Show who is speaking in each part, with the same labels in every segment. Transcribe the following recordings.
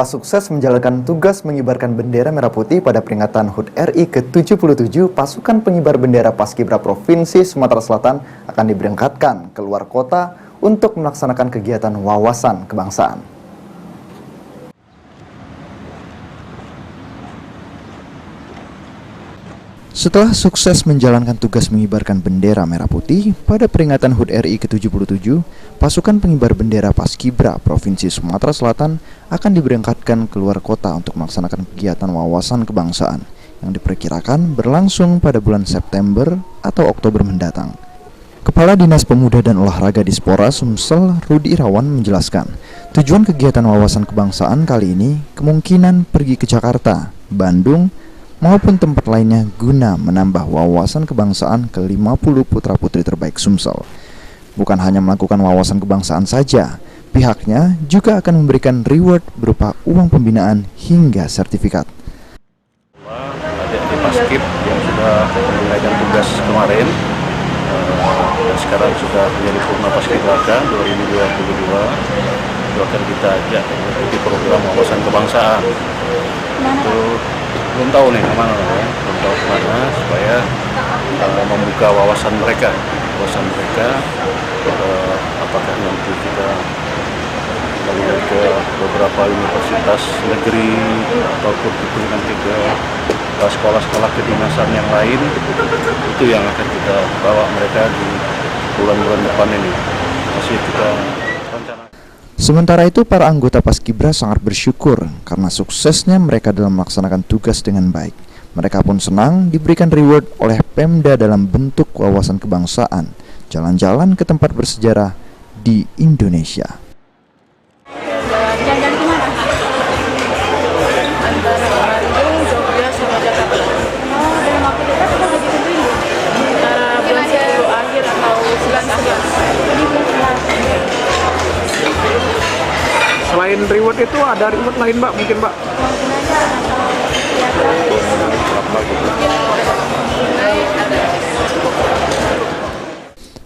Speaker 1: Sukses menjalankan tugas mengibarkan bendera merah putih pada peringatan HUT RI ke-77, pasukan pengibar bendera Paskibra Provinsi Sumatera Selatan akan diberangkatkan ke luar kota untuk melaksanakan kegiatan wawasan kebangsaan. Setelah sukses menjalankan tugas mengibarkan bendera merah putih pada peringatan HUT RI ke-77, pasukan pengibar bendera Paskibra Provinsi Sumatera Selatan akan diberangkatkan ke luar kota untuk melaksanakan kegiatan wawasan kebangsaan yang diperkirakan berlangsung pada bulan September atau Oktober mendatang. Kepala Dinas Pemuda dan Olahraga Dispora Sumsel, Rudi Irawan menjelaskan, tujuan kegiatan wawasan kebangsaan kali ini kemungkinan pergi ke Jakarta, Bandung, maupun tempat lainnya guna menambah wawasan kebangsaan ke 50 putra-putri terbaik Sumsel. Bukan hanya melakukan wawasan kebangsaan saja, pihaknya juga akan memberikan reward berupa uang pembinaan hingga sertifikat.
Speaker 2: Adik di Paskib yang sudah menunaikan tugas kemarin dan sekarang sudah menjadi Purna Paskibraka 2022, itu akan kita ajak mengikuti program wawasan kebangsaan. Itu belum tahu nih kemana ya, belum tahu kemana, supaya membuka wawasan mereka, apakah nanti kita melalui ke beberapa universitas negeri ataupun nanti ke sekolah-sekolah kedinasan yang lain, itu yang akan kita bawa mereka di bulan-bulan depan ini. Masih kita rencanakan.
Speaker 1: Sementara itu, para anggota Paskibra sangat bersyukur karena suksesnya mereka dalam melaksanakan tugas dengan baik. Mereka pun senang diberikan reward oleh Pemda dalam bentuk wawasan kebangsaan, jalan-jalan ke tempat bersejarah di Indonesia.
Speaker 3: Jalan-jalan kemana? Antara Bandung, Jogja, sama Jakarta. Oh, dalam waktu dekat kita lagi tentuin antara bulan 10 akhir atau bulan 11. Jadi bulan 11.
Speaker 4: Selain reward itu ada reward lain, Mbak, mungkin, Mbak?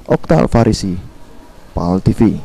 Speaker 1: Okta Alfarisi, PAL TV.